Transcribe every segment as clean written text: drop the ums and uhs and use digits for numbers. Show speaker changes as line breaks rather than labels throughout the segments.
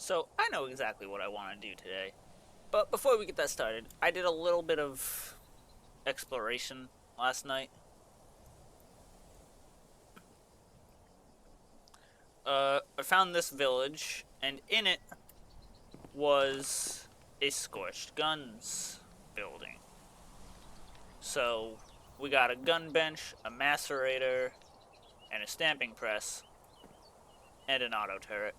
So I know exactly what I want to do today. But before we get that started, I did a little bit of exploration last night. I found this village, and in it was a Scorched Guns building. So we got a gun bench, a macerator, and a stamping press, and an auto turret.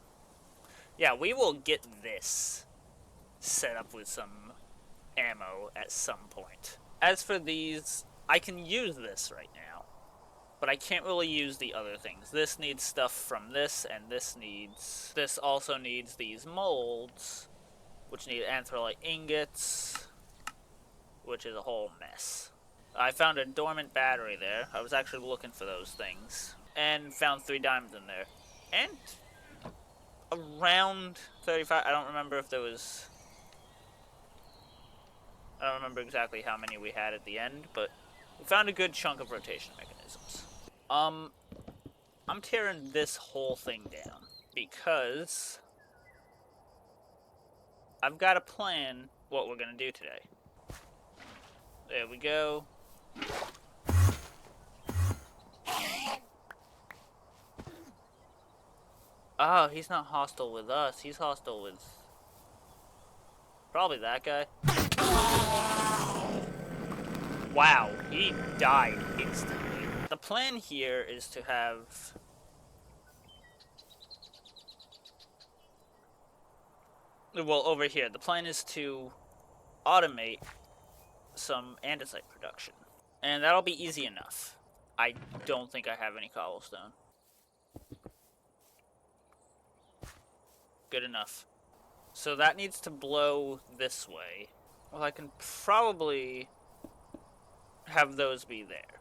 Yeah, we will get this set up with some ammo at some point. As for these, I can use this right now, but I can't really use the other things. This needs stuff from this, and this also needs these molds, which need anthrolite ingots, which is a whole mess. I found a dormant battery there. I was actually looking for those things, and found 3 diamonds in there. And around 35, I don't remember exactly how many we had at the end, but we found a good chunk of rotation mechanisms. I'm tearing this whole thing down because I've got a plan what we're gonna do today. There we go. Oh, he's not hostile with us. He's hostile with probably that guy. Wow, he died instantly. The plan here is to have... Well, over here, the plan is to automate some andesite production. And that'll be easy enough. I don't think I have any cobblestone. Good enough. So that needs to blow this way. Well, I can probably have those be there.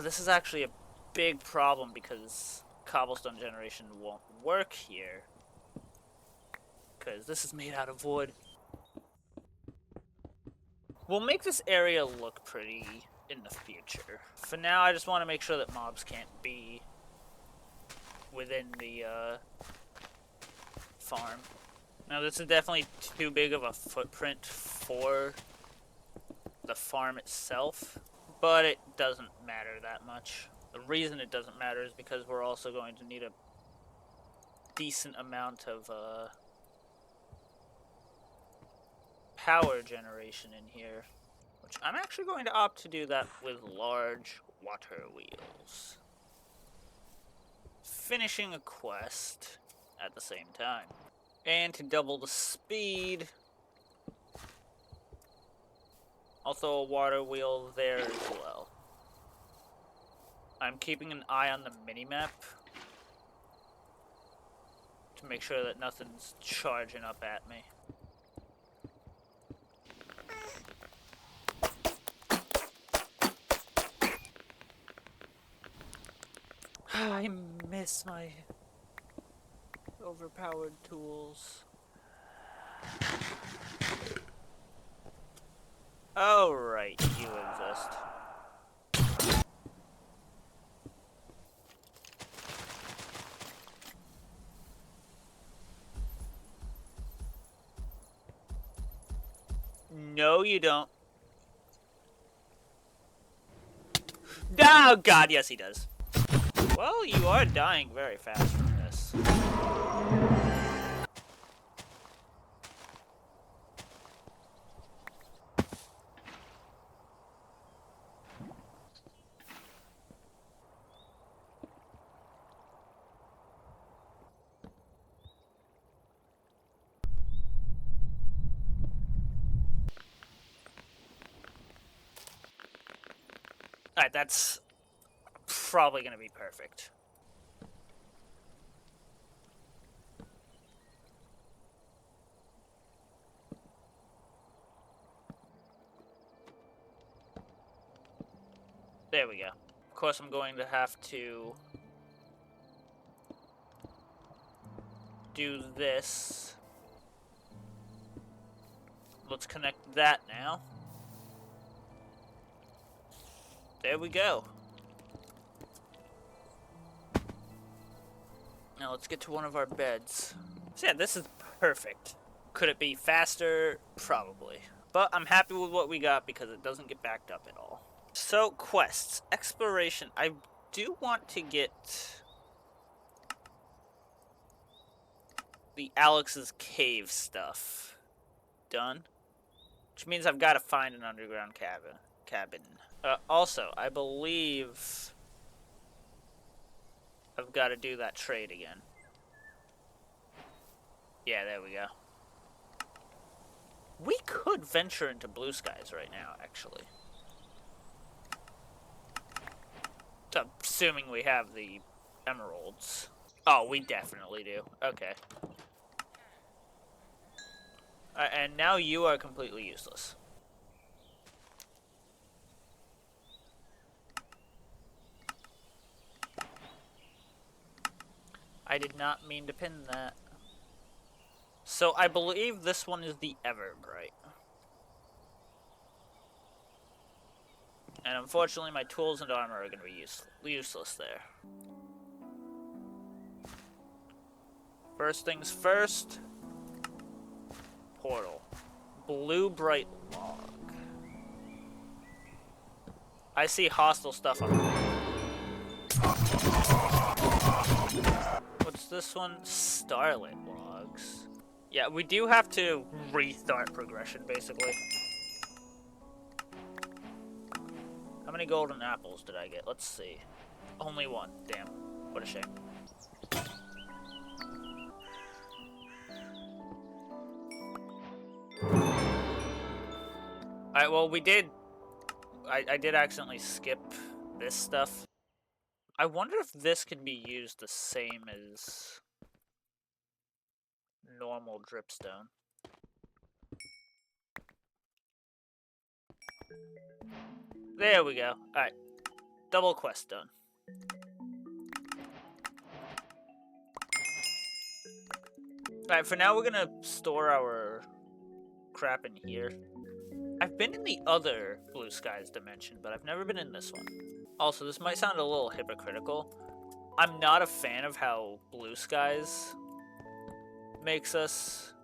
This is actually a big problem because cobblestone generation won't work here. Because this is made out of wood. We'll make this area look pretty in the future. For now, I just want to make sure that mobs can't be within the farm. Now, this is definitely too big of a footprint for the farm itself, but it doesn't matter that much. The reason it doesn't matter is because we're also going to need a decent amount of power generation in here, which I'm actually going to opt to do that with large water wheels. Finishing a quest at the same time. And to double the speed, also a water wheel there as well. I'm keeping an eye on the minimap to make sure that nothing's charging up at me. I miss my overpowered tools. Oh, right, you exist. No, you don't. Oh, God, yes, he does. Well, you are dying very fast from this. Alright, that's probably going to be perfect. There we go. Of course, I'm going to have to do this. Let's connect that now. There we go. Now let's get to one of our beds. So yeah, this is perfect. Could it be faster? Probably. But I'm happy with what we got because it doesn't get backed up at all. So, quests. Exploration. I do want to get the Alex's Cave stuff done. Which means I've got to find an underground cabin. Also, I believe I've got to do that trade again. Yeah, there we go. We could venture into blue skies right now, actually. Assuming we have the emeralds. Oh, we definitely do. Okay. And now you are completely useless. I did not mean to pin that. So I believe this one is the Everbright. And unfortunately my tools and armor are going to be useless there. First things first. Portal. Blue bright log. I see hostile stuff on it. What's this one? Starlit logs. Yeah, we do have to restart progression, basically. How many golden apples did I get? Let's see. Only one. Damn. What a shame. Alright, well, we did... I did accidentally skip this stuff. I wonder if this can be used the same as normal dripstone. There we go. Alright. Double quest done. Alright, for now we're gonna store our crap in here. I've been in the other Blue Skies dimension, but I've never been in this one. Also, this might sound a little hypocritical. I'm not a fan of how Blue Skies makes us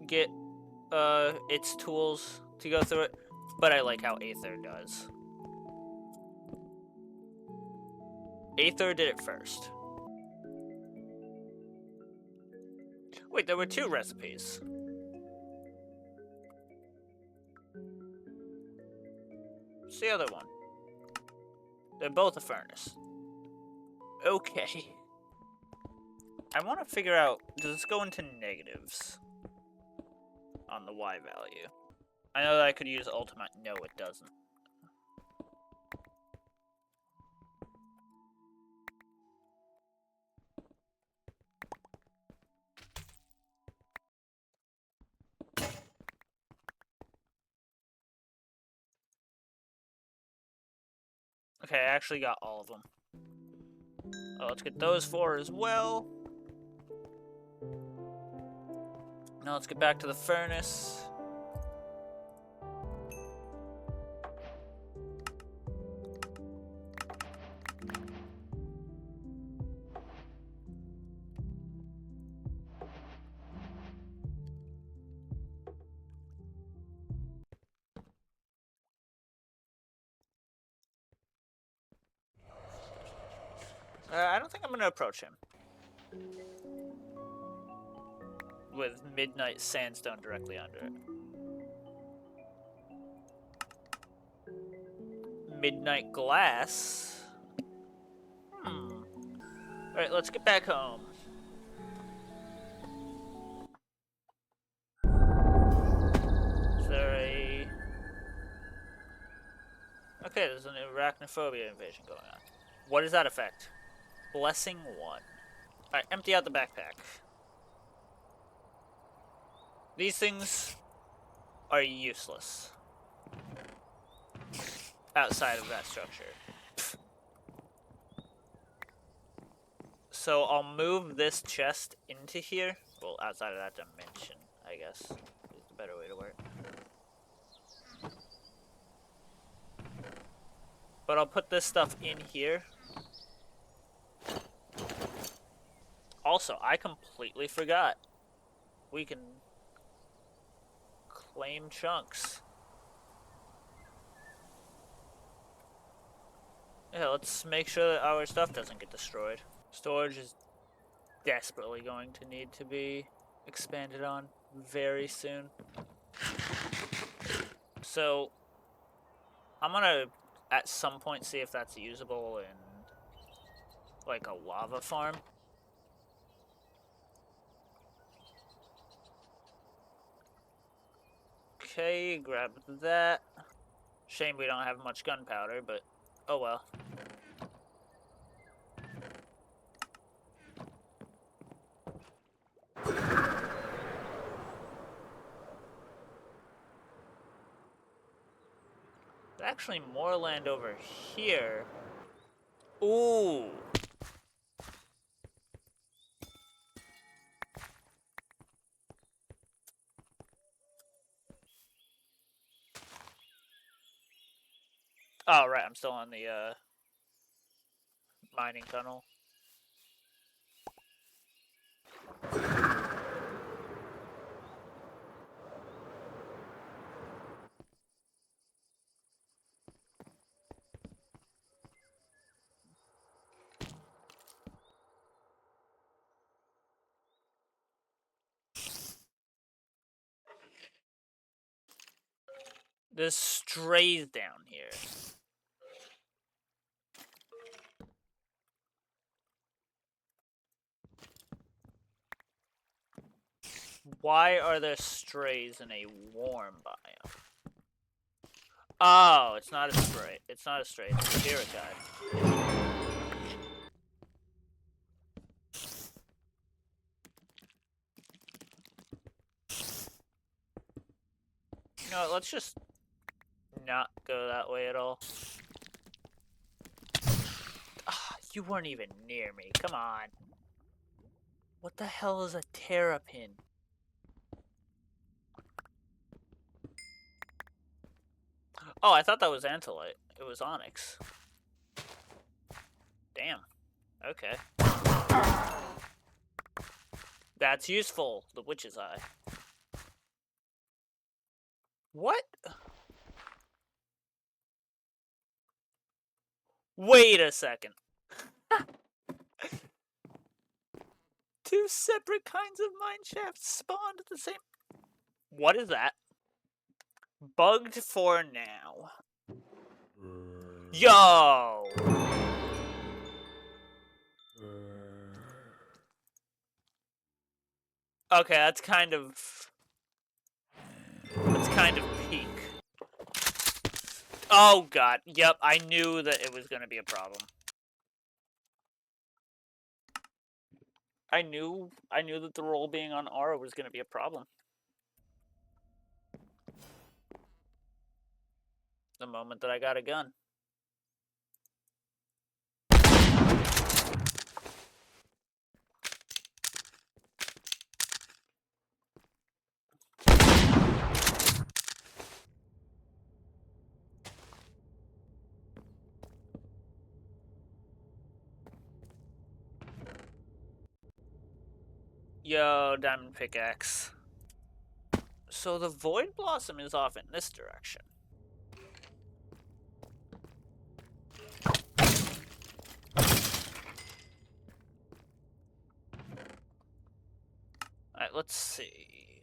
get its tools to go through it, but I like how Aether does. Aether did it first. Wait, there were two recipes. What's the other one? They're both a furnace. Okay. I want to figure out, does this go into negatives on the Y value? I know that I could use ultimate. No, it doesn't. Okay, I actually got all of them. Oh, let's get those four as well. Now let's get back to the furnace. I don't think I'm gonna approach him with midnight sandstone directly under it. Midnight glass? Alright, let's get back home. Is there a... Okay, there's an arachnophobia invasion going on. What does that affect? Blessing 1. Alright, empty out the backpack. These things are useless outside of that structure. So I'll move this chest into here. Well, outside of that dimension, I guess, is the better way to work. But I'll put this stuff in here. Also, I completely forgot. We can claim chunks. Yeah, let's make sure that our stuff doesn't get destroyed. Storage is desperately going to need to be expanded on very soon. So, I'm gonna at some point see if that's usable in like a lava farm. Okay, grab that. Shame we don't have much gunpowder, but oh well. There's actually more land over here. Ooh. Oh, right, I'm still on the mining tunnel. There's strays down here. Why are there strays in a warm biome? Oh, it's not a stray. It's not a stray. It's a spirit guide. You know what, let's just not go that way at all. Ah, you weren't even near me. Come on. What the hell is a terrapin? Oh, I thought that was Andesite. It was onyx. Damn. Okay. That's useful. The witch's eye. What? Wait a second. Two separate kinds of mine shafts spawned at the same... What is that? Bugged for now. Yo! Okay, that's kind of... That's kind of peak. Oh god, yep, I knew that it was gonna be a problem. I knew that the roll being on R was gonna be a problem. The moment that I got a gun. Yo, diamond pickaxe. So the Void Blossom is off in this direction. Alright, let's see.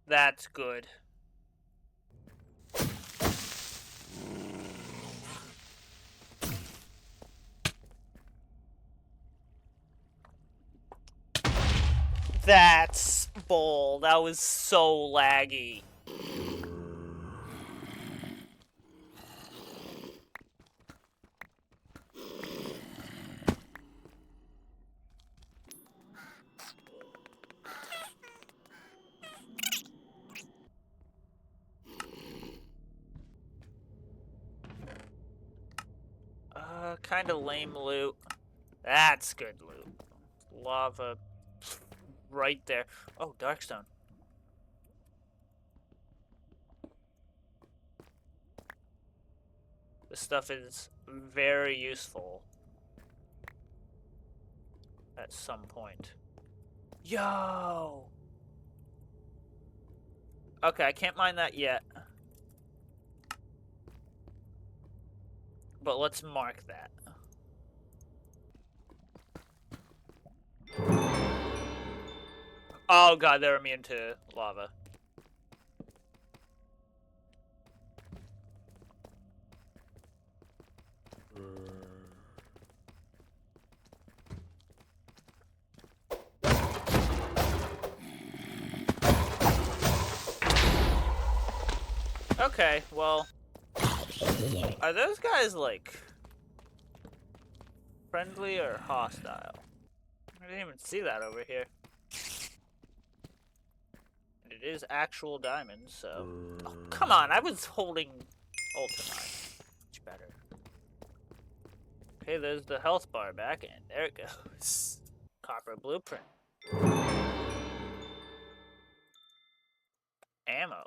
That's good. That's bull. That was so laggy. Kind of lame loot. That's good loot. Lava right there. Oh, Darkstone. This stuff is very useful at some point. Yo! Okay, I can't mine that yet. But let's mark that. Oh god, they're immune to lava. Okay, well... Are those guys, like... friendly or hostile? I didn't even see that over here. And it is actual diamonds, so... Oh, come on, I was holding Ultimate. Much better. Okay, there's the health bar back, and there it goes. Copper blueprint. Ammo.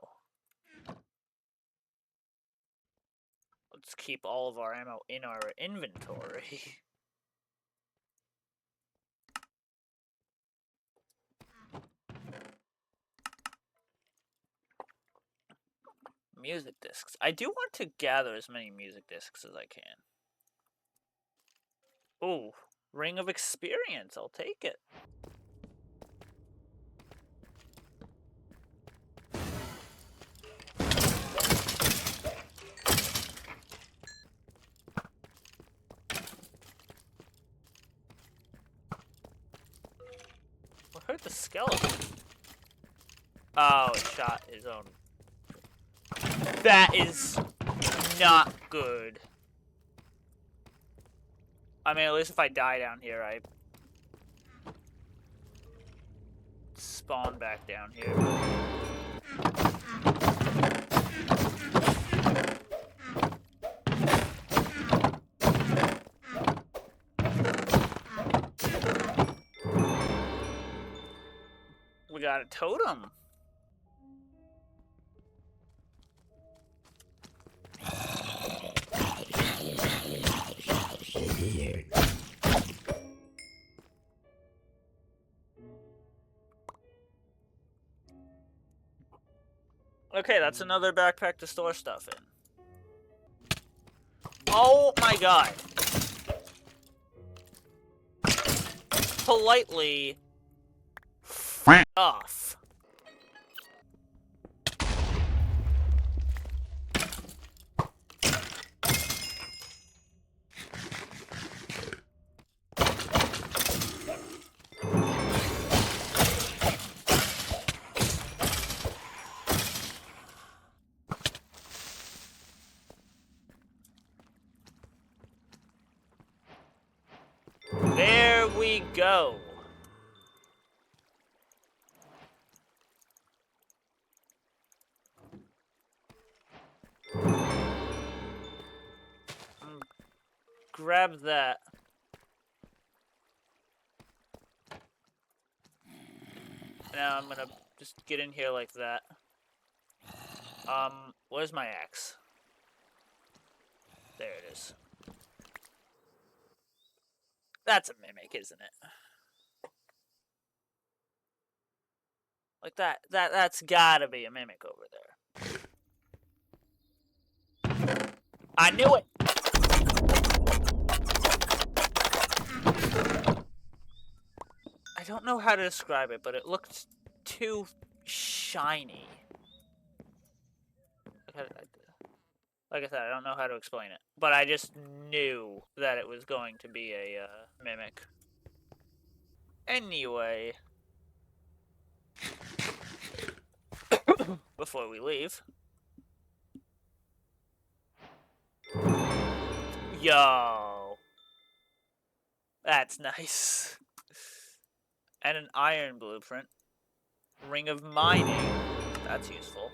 Let's keep all of our ammo in our inventory. Music discs. I do want to gather as many music discs as I can. Ooh, Ring of Experience. I'll take it. What hurt the skeleton? Oh, it shot his own. That is not good. I mean, at least if I die down here, I spawn back down here. We got a totem. Okay, that's another backpack to store stuff in. Oh my god. Politely f off. There we go. Grab that. Now I'm gonna just get in here like that. Where's my axe? There it is. That's a mimic, isn't it? Like that's gotta be a mimic over there. I knew it! I don't know how to describe it, but it looked too shiny. Like I said, I don't know how to explain it. But I just knew that it was going to be a mimic. Anyway. Before we leave. Yo. That's nice. And an iron blueprint. Ring of mining. That's useful.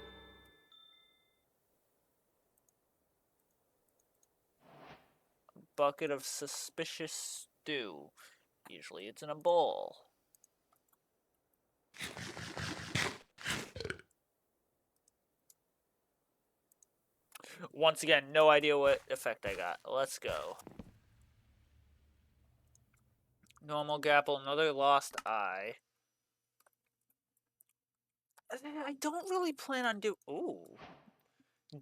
Bucket of suspicious stew. Usually it's in a bowl. Once again, no idea what effect I got. Let's go. Normal Gapple, another lost eye. I don't really plan on ooh.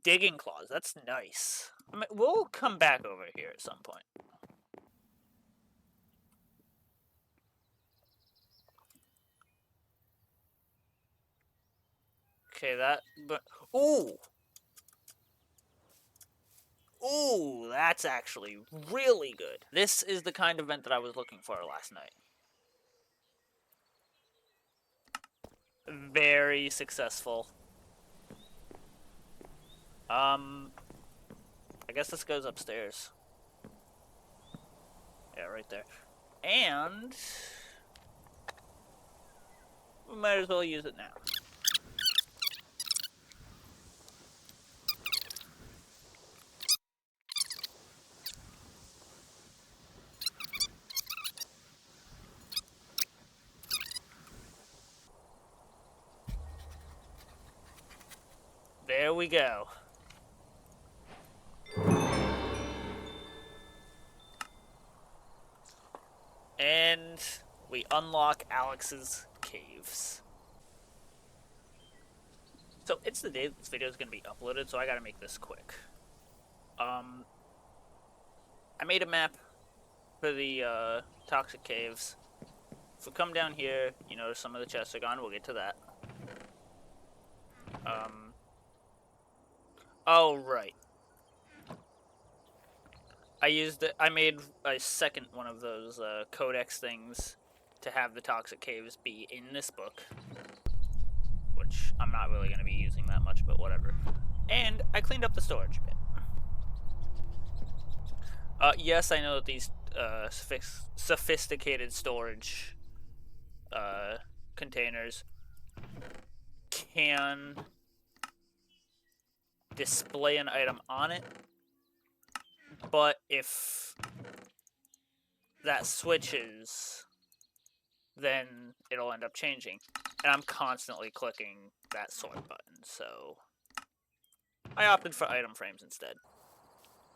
Digging claws, that's nice. I mean, we'll come back over here at some point. Okay, but ooh! Ooh, that's actually really good. This is the kind of vent that I was looking for last night. Very successful. I guess this goes upstairs. Yeah, right there. And we might as well use it now. There we go. And we unlock Alex's caves. So it's the day that this video is going to be uploaded, so I gotta make this quick. I made a map for the toxic caves. If we come down here, you notice some of the chests are gone. We'll get to that. Oh, right. I made a second one of those codex things to have the toxic caves be in this book, which I'm not really going to be using that much, but whatever. And I cleaned up the storage a bit. Yes, I know that these sophisticated storage containers can display an item on it, but if that switches, then it'll end up changing. And I'm constantly clicking that sort button, so I opted for item frames instead.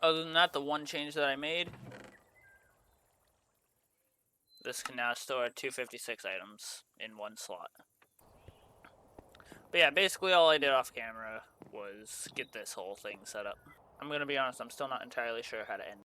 Other than that, the one change that I made, this can now store 256 items in one slot. But yeah, basically all I did off camera was get this whole thing set up. I'm gonna be honest, I'm still not entirely sure how to end